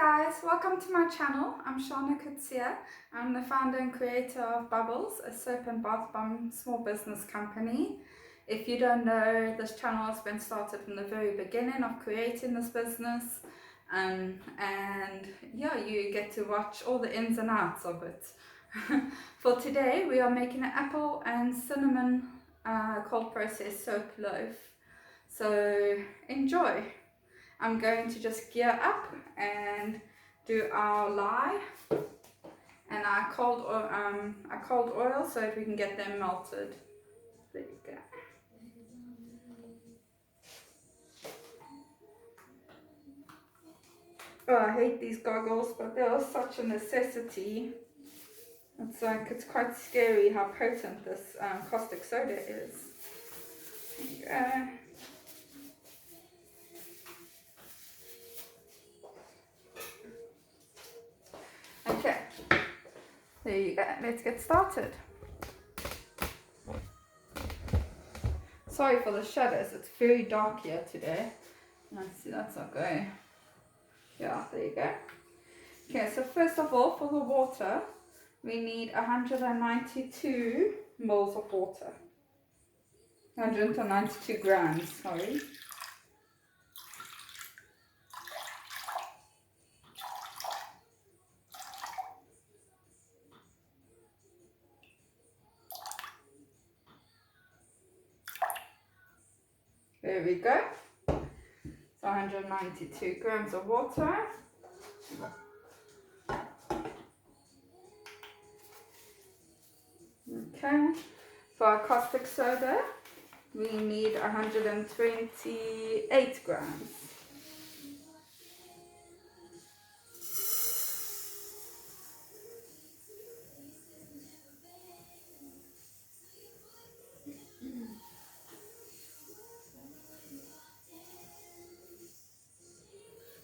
guys, welcome to my channel. I'm Shana Kutsia. I'm the founder and creator of Bubbles, a soap and bath bomb small business company. If you don't know, this channel has been started from the very beginning of creating this business, and yeah, you get to watch all the ins and outs of it. For today, we are making an apple and cinnamon cold processed soap loaf. So enjoy. I'm going to just gear up and do our lye and our cold oil so that we can get them melted. There you go. Oh, I hate these goggles, but they are such a necessity. It's quite scary how potent this caustic soda is. There you go. Okay, there you go. Let's get started. Sorry for the shadows, it's very dark here today. Let's see, that's not going. Yeah, there you go. Okay, so first of all, for the water, we need 192 mils of water. 192 grams, sorry. There we go. So 192 grams of water. Okay. For our caustic soda, we need 128 grams.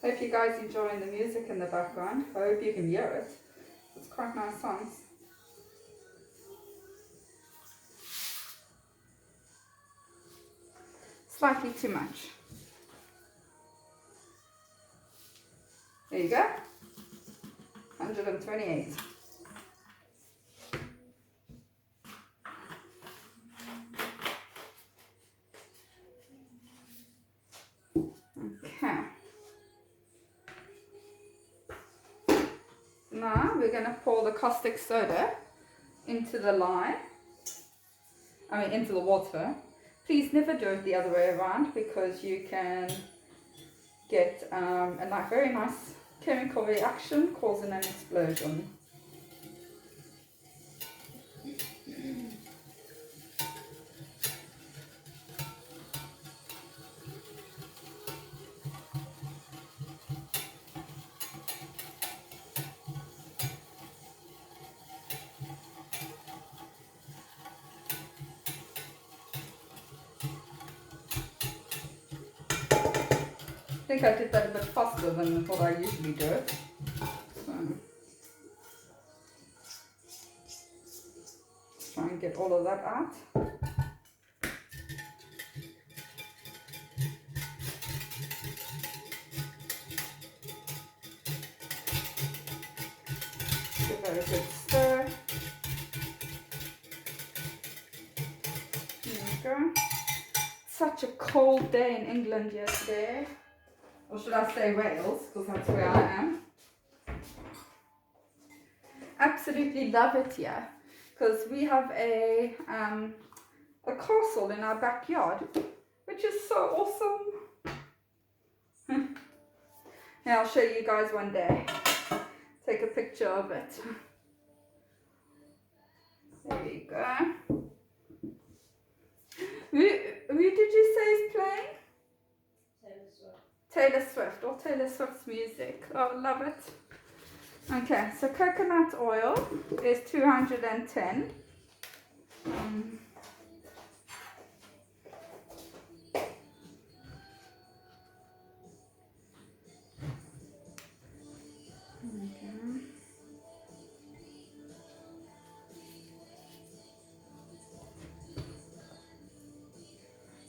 Hope you guys enjoying the music in the background. I hope you can hear it. It's quite nice songs. Slightly too much. There you go. 128. Okay. Now we're going to pour the caustic soda into the lye. Into the water. Please never do it the other way around because you can get a very nice chemical reaction causing an explosion. I think I did that a bit faster than what I usually do it. So, try and get all of that out. Give that a good stir. There we go. Such a cold day in England yesterday. Or should I say Wales, because that's where I am. Absolutely love it here, because we have a castle in our backyard, which is so awesome. Yeah, I'll show you guys one day. Take a picture of it. There you go. Who did you say is playing? Taylor Swift, or Taylor Swift's music. Oh, love it. Okay, so coconut oil is 210.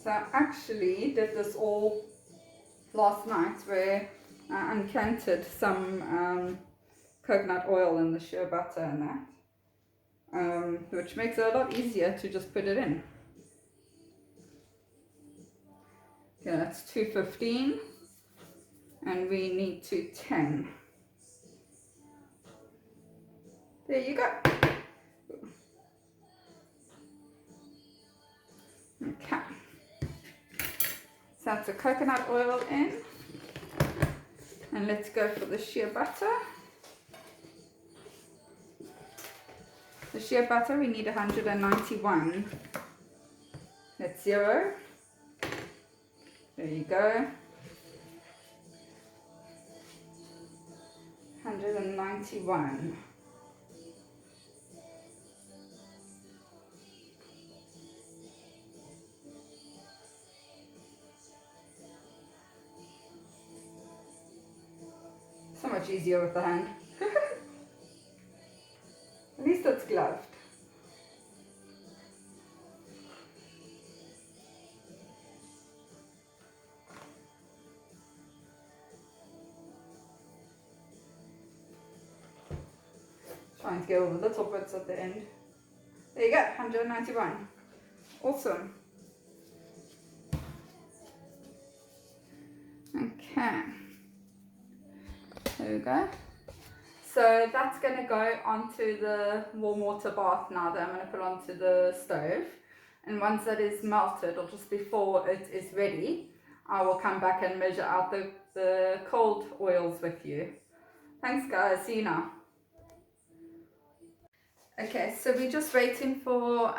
So I actually did this all last night where I uncanted some coconut oil in the shea butter and that, which makes it a lot easier to just put it in. Okay, that's 215, and we need 210. There you go. Okay. So that's the coconut oil in. And let's go for the shea butter. The shea butter, we need 191. That's 0. There you go. 191. So much easier with the hand. At least it's gloved. Trying to get all the little bits at the end. There you go, 191. Awesome. Okay. There we go. So that's going to go onto the warm water bath now that I'm going to put onto the stove. And once that is melted, or just before it is ready, I will come back and measure out the cold oils with you. Thanks guys, see you now. Okay, so we're just waiting for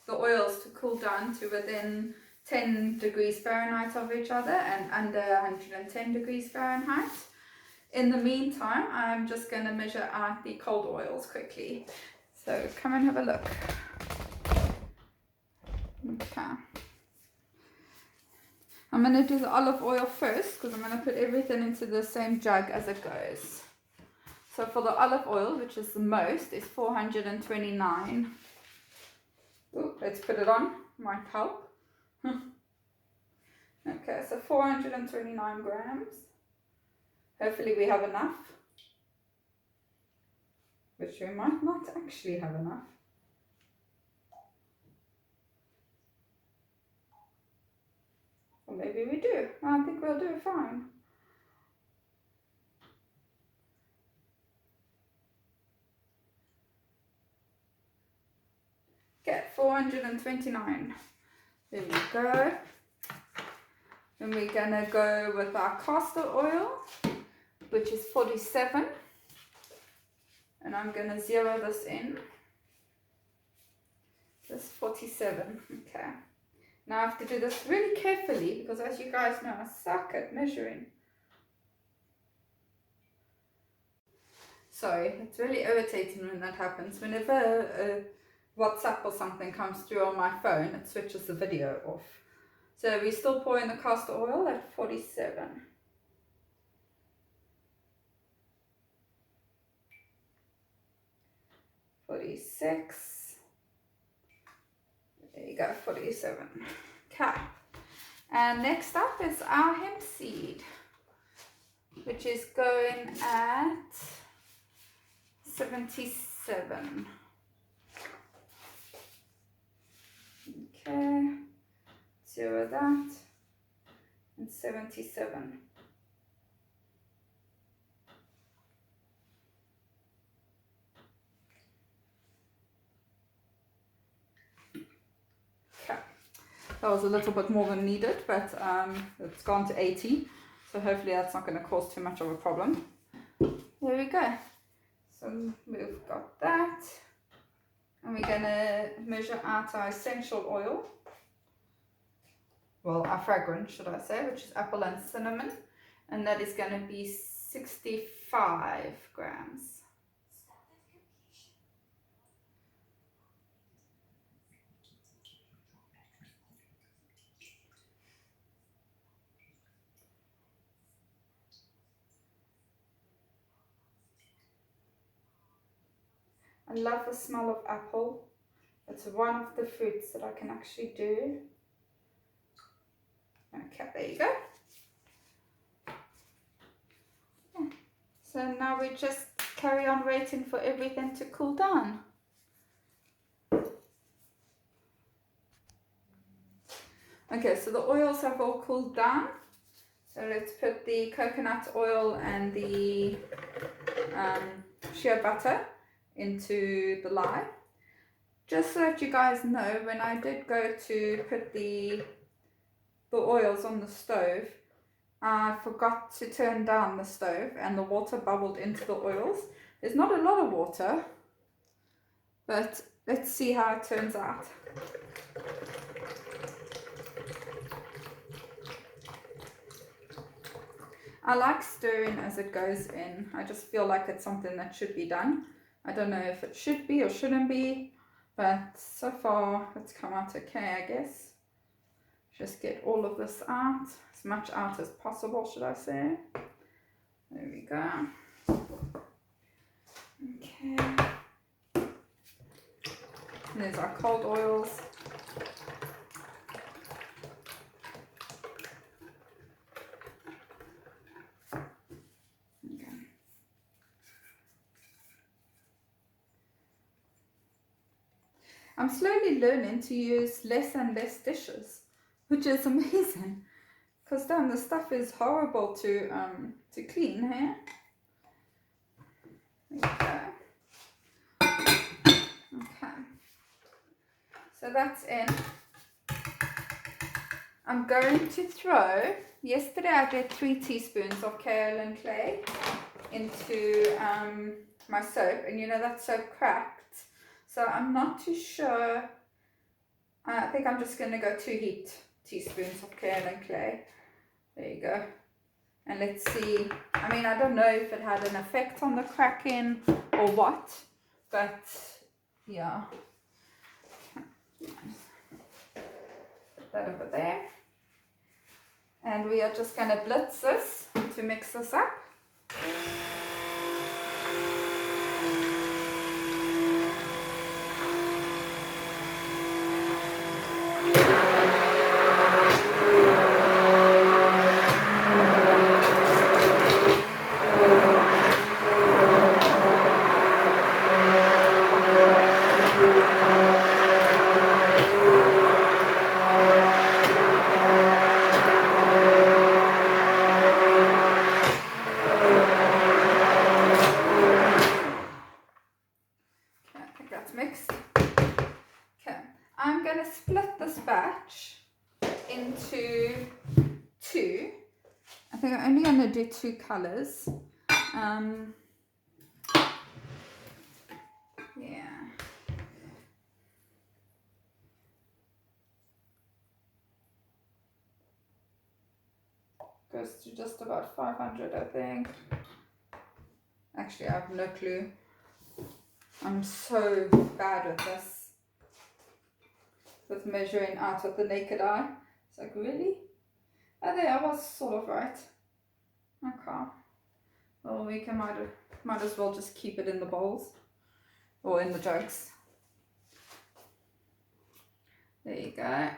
the oils to cool down to within 10 degrees Fahrenheit of each other and under 110 degrees Fahrenheit. In the meantime, I'm just going to measure out the cold oils quickly. So come and have a look. Okay. I'm going to do the olive oil first because I'm going to put everything into the same jug as it goes. So for the olive oil, which is the most, is 429. Ooh, let's put it on, might help. Okay, so 429 grams. Hopefully we have enough. Which we might not actually have enough. Or maybe we do. I think we'll do fine. Okay, 429. There we go. Then we're gonna go with our castor oil, which is 47. And I'm gonna zero this in. This 47, okay. Now I have to do this really carefully because as you guys know, I suck at measuring. Sorry, it's really irritating when that happens. Whenever WhatsApp or something comes through on my phone, it switches the video off. So we still pour in the castor oil at 47. There you go, 47. Okay. And next up is our hemp seed, which is going at 77. Okay. Zero that. And 77. That was a little bit more than needed, but it's gone to 80, so hopefully that's not going to cause too much of a problem. There we go. So we've got that, and we're going to measure out our essential oil, well, our fragrance should I say, which is apple and cinnamon, and that is going to be 65 grams. I love the smell of apple. It's one of the fruits that I can actually do. Okay, there you go. So now we just carry on waiting for everything to cool down. Okay, so the oils have all cooled down. So let's put the coconut oil and the shea butter into the lye. Just so that you guys know, when I did go to put the oils on the stove, I forgot to turn down the stove and the water bubbled into the oils. There's not a lot of water, but let's see how it turns out. I like stirring as it goes in. I just feel like it's something that should be done. I don't know if it should be or shouldn't be, but so far it's come out okay, I guess. Just get all of this out, as much out as possible, should I say. There we go. Okay. And there's our cold oils. I'm slowly learning to use less and less dishes, which is amazing, because damn, the stuff is horrible to clean here. There we go. Okay, so that's in. I'm going to throw, yesterday I did 3 teaspoons of kaolin clay into my soap, and you know that soap cracked. So I'm not too sure. I think I'm just going to go 2 teaspoons of kaolin clay. There you go. And let's see. I mean, I don't know if it had an effect on the cracking or what, but yeah. Put that over there. And we are just going to blitz this to mix this up. Into 2. I think I'm only going to do 2 colors. Yeah. Goes to just about 500, I think. Actually, I have no clue. I'm so bad with this. With measuring out with the naked eye. It's like, really? Oh, there, I was sort of right. Okay. Well, we can might as well just keep it in the bowls. Or in the jugs. There you go.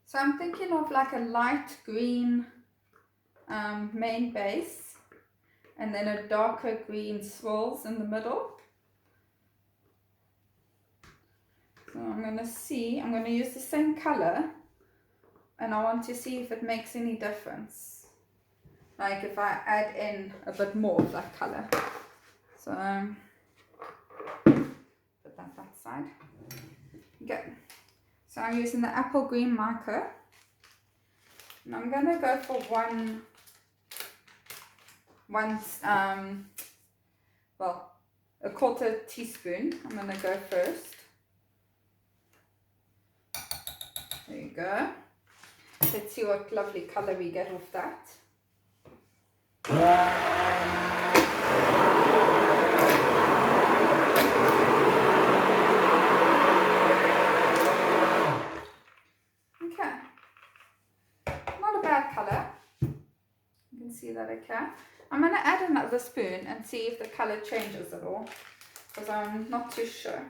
So I'm thinking of like a light green main base. And then a darker green swirls in the middle. So I'm going to use the same color, and I want to see if it makes any difference. Like if I add in a bit more of that color. So put that side. Okay. So I'm using the apple green marker. And I'm going to go for one a 1/4 teaspoon. I'm going to go first. There you go. Let's see what lovely color we get off that. Okay. Not a bad color. You can see that okay. I'm going to add another spoon and see if the color changes at all, because I'm not too sure.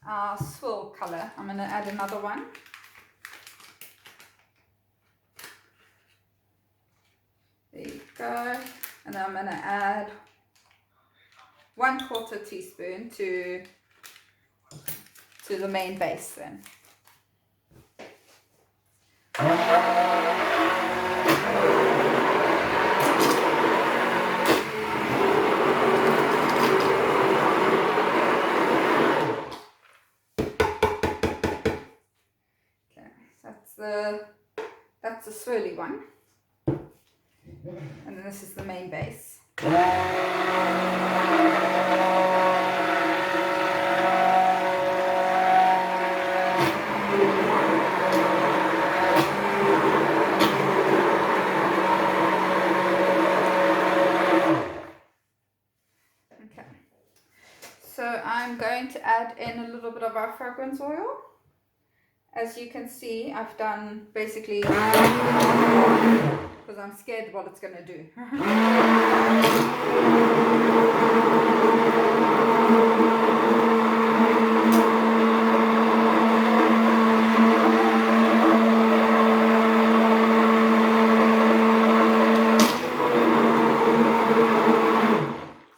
our swirl color. I'm going to add another one. There you go. And then I'm going to add 1/4 teaspoon to the main base then. That's the swirly one, and then this is the main base. Okay, so I'm going to add in a little bit of our fragrance oil. As you can see, I've done basically, because I'm scared what it's going to do.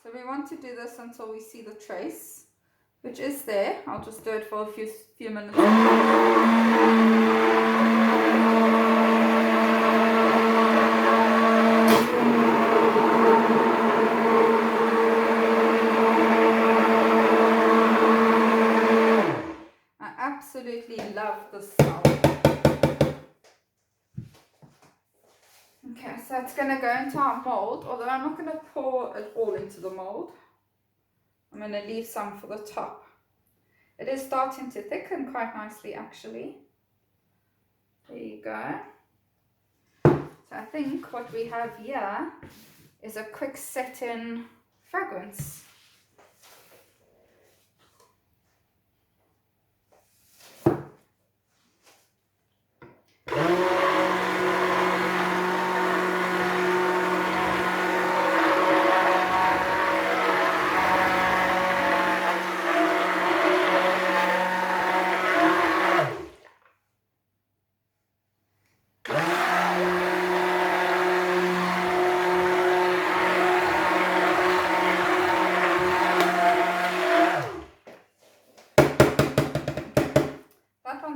So we want to do this until we see the trace, which is there. I'll just do it for a few minutes. I absolutely love this smell. Okay, so it's going to go into our mold, although I'm not going to pour it all into the mold. I'm going to leave some for the top. It is starting to thicken quite nicely actually. There you go. So I think what we have here is a quick set-in fragrance.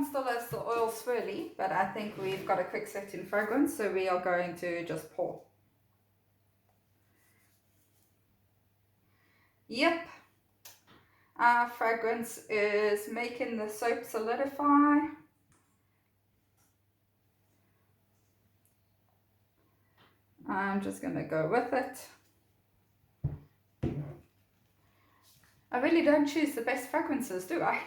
Still has the oil swirly, but I think we've got a quick set in fragrance, so we are going to just pour. Yep, our fragrance is making the soap solidify. I'm just going to go with it. I really don't choose the best fragrances, do I?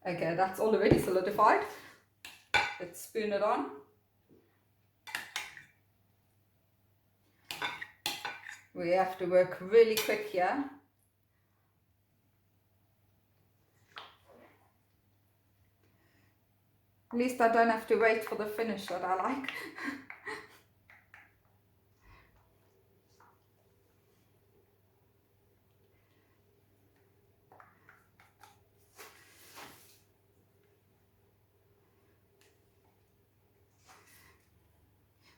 Okay, that's already solidified. Let's spoon it on. We have to work really quick here. At least I don't have to wait for the finish that I like.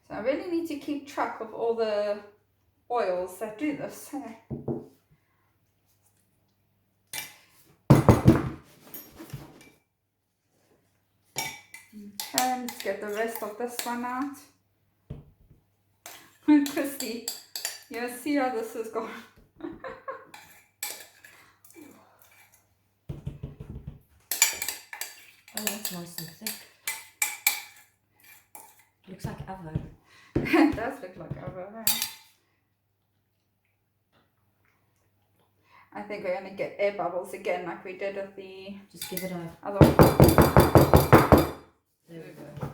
So I really need to keep track of all the oils that do this. Okay, let's get the rest of this one out. Christy, you see how this has gone. Oh, that's nice and thick. Looks like avo. It does look like avo. I think we're going to get air bubbles again like we did at the... Just give it a... other one. There we go.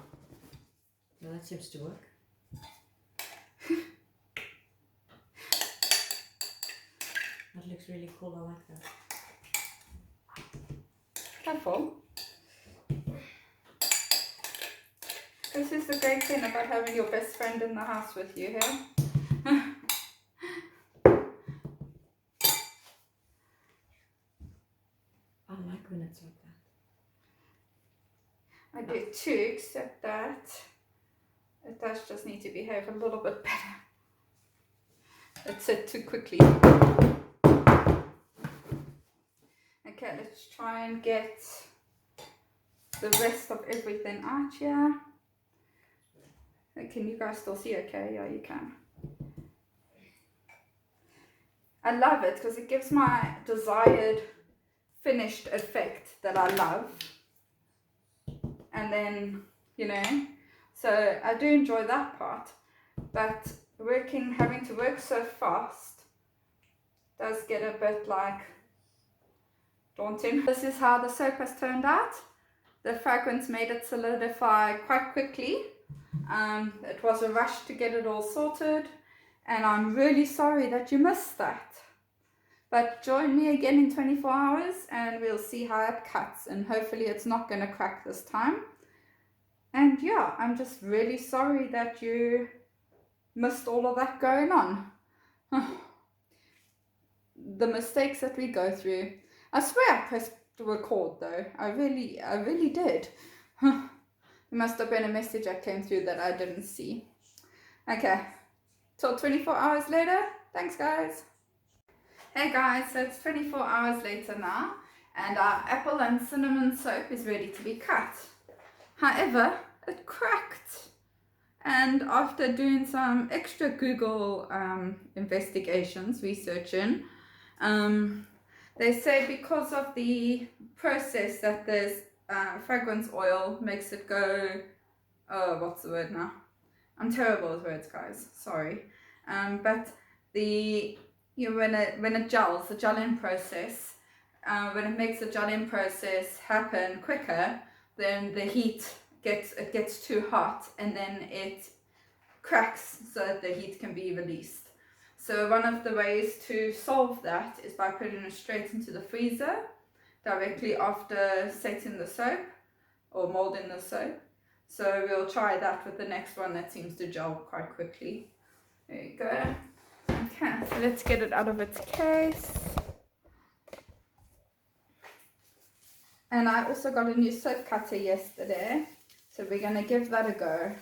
No, that seems to work. That looks really cool, I like that. Careful. This is the great thing about having your best friend in the house with you here. I like when it's like that. I do too, except that it does just need to behave a little bit better. It's set too quickly. Okay, let's try and get the rest of everything out here. Can you guys still see okay? Yeah, you can. I love it because it gives my desired finished effect that I love. And then, you know, so I do enjoy that part. But having to work so fast does get a bit like daunting. This is how the soap has turned out. The fragrance made it solidify quite quickly. It was a rush to get it all sorted, and I'm really sorry that you missed that. But join me again in 24 hours and we'll see how it cuts, and hopefully it's not going to crack this time. And yeah, I'm just really sorry that you missed all of that going on. The mistakes that we go through. I swear I pressed record though. I really did. There must have been a message that came through that I didn't see. Okay, till 24 hours later. Thanks guys. Hey guys, so it's 24 hours later now, and our apple and cinnamon soap is ready to be cut. However, it cracked. And after doing some extra Google investigations, researching, they say because of the process that this fragrance oil makes it go, oh, what's the word now? I'm terrible with words, guys, sorry. But when it gels, the gelling process, when it makes the gelling process happen quicker, then the heat gets too hot, and then it cracks so that the heat can be released. So one of the ways to solve that is by putting it straight into the freezer directly after setting the soap or molding the soap. So we'll try that with the next one that seems to gel quite quickly. There you go. Okay, so let's get it out of its case. And I also got a new soap cutter yesterday, so we're going to give that a go.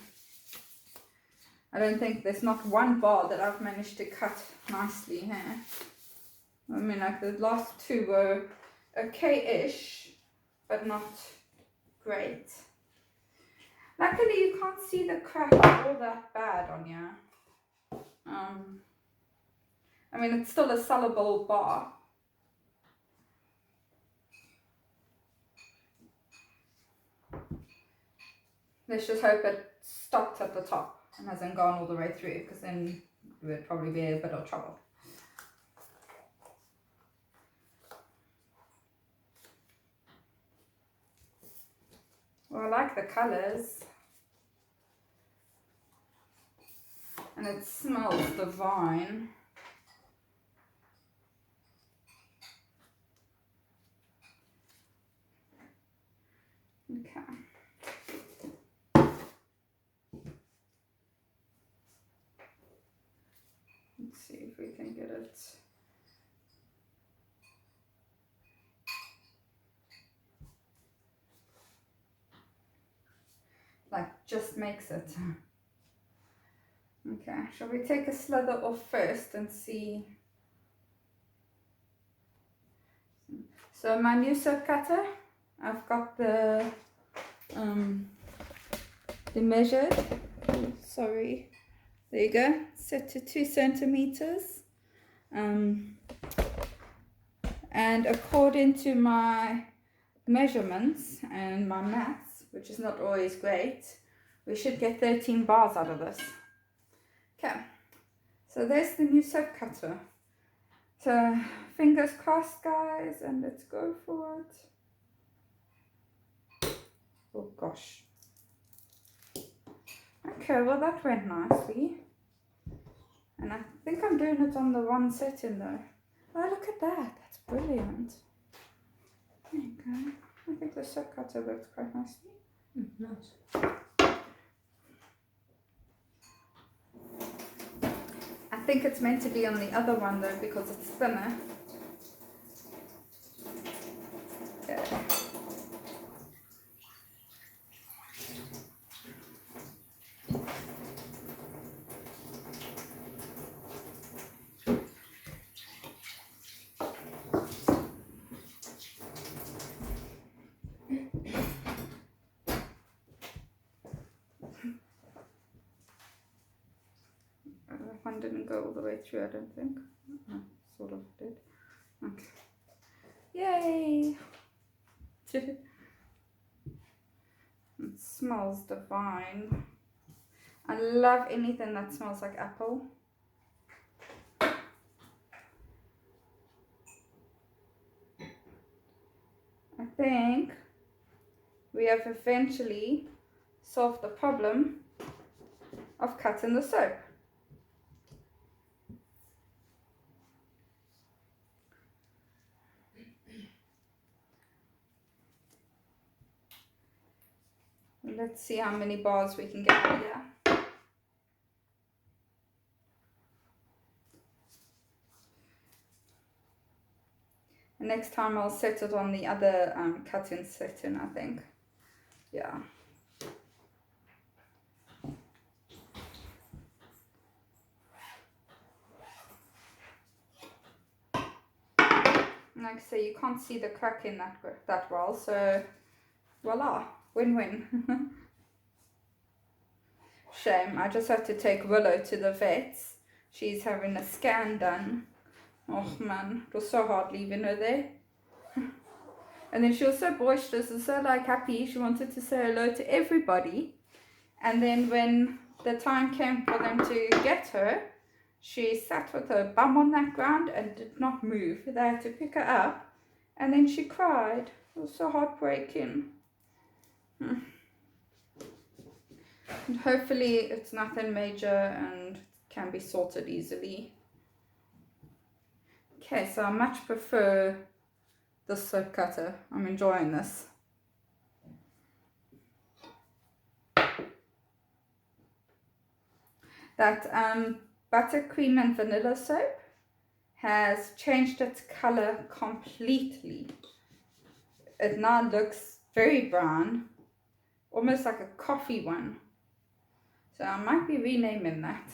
I don't think there's not one bar that I've managed to cut nicely here. I mean, like the last two were okay-ish, but not great. Luckily, you can't see the crack all that bad on here. I mean, it's still a sellable bar. Let's just hope it stopped at the top and hasn't gone all the way through, because then it would probably be a bit of trouble. Well, I like the colours. And it smells divine. Okay. Let's see if we can get it. Like, just makes it. Okay, shall we take a slither off first and see? So my new soap cutter, I've got the measured, sorry, there you go, set to 2 centimeters. And according to my measurements and my maths, which is not always great, we should get 13 bars out of this. Okay, so there's the new soap cutter. So fingers crossed, guys, and let's go for it. Oh gosh. Okay, well that went nicely. And I think I'm doing it on the one setting though. Oh, look at that, that's brilliant. There you go. I think the soap cutter works quite nicely. Nice. I think it's meant to be on the other one though, because it's thinner. Okay, one didn't go all the way through, I don't think. No, sort of did. Okay. Yay! It smells divine. I love anything that smells like apple. I think we have eventually solved the problem of cutting the soap. Let's see how many bars we can get here. Next time I'll set it on the other cutting setting, I think. Yeah. Like I say, you can't see the crack in that well, so voila, win-win. Shame, I just have to take Willow to the vet's. She's having a scan done. Oh man, it was so hard leaving her there. And then she was so boisterous and so like happy, she wanted to say hello to everybody. And then when the time came for them to get her, she sat with her bum on that ground and did not move. They had to pick her up, and then she cried. It was so heartbreaking. And hopefully it's nothing major and can be sorted easily. Okay, so I much prefer the soap cutter. I'm enjoying this. That buttercream and vanilla soap has changed its color completely. It now looks very brown, almost like a coffee one. So I might be renaming that.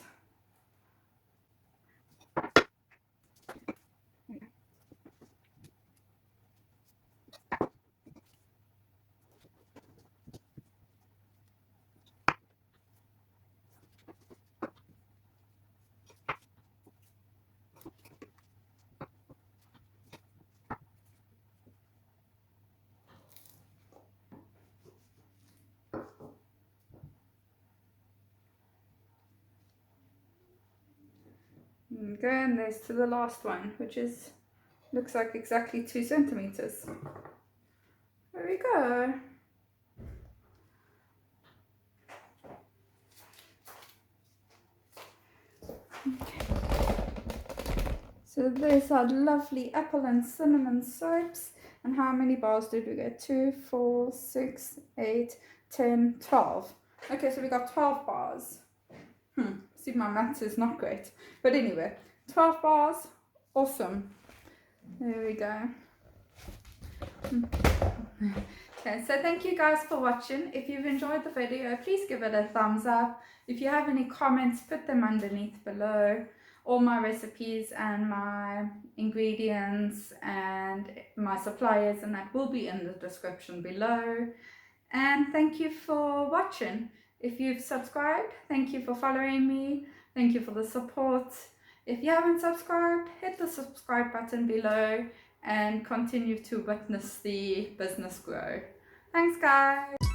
Go and there's to the last one, which is looks like exactly 2 centimeters. There we go. Okay. So there's our lovely apple and cinnamon soaps. And how many bars did we get? 2, 4, 6, 8, 10, 12. Okay, so we got 12 bars. See, my maths is not great. But anyway, 12 bars. Awesome. There we go. Okay, so thank you guys for watching. If you've enjoyed the video, please give it a thumbs up. If you have any comments, put them underneath below. All my recipes and my ingredients and my suppliers and that will be in the description below. And thank you for watching. If you've subscribed, thank you for following me. Thank you for the support. If you haven't subscribed, hit the subscribe button below and continue to witness the business grow. Thanks guys.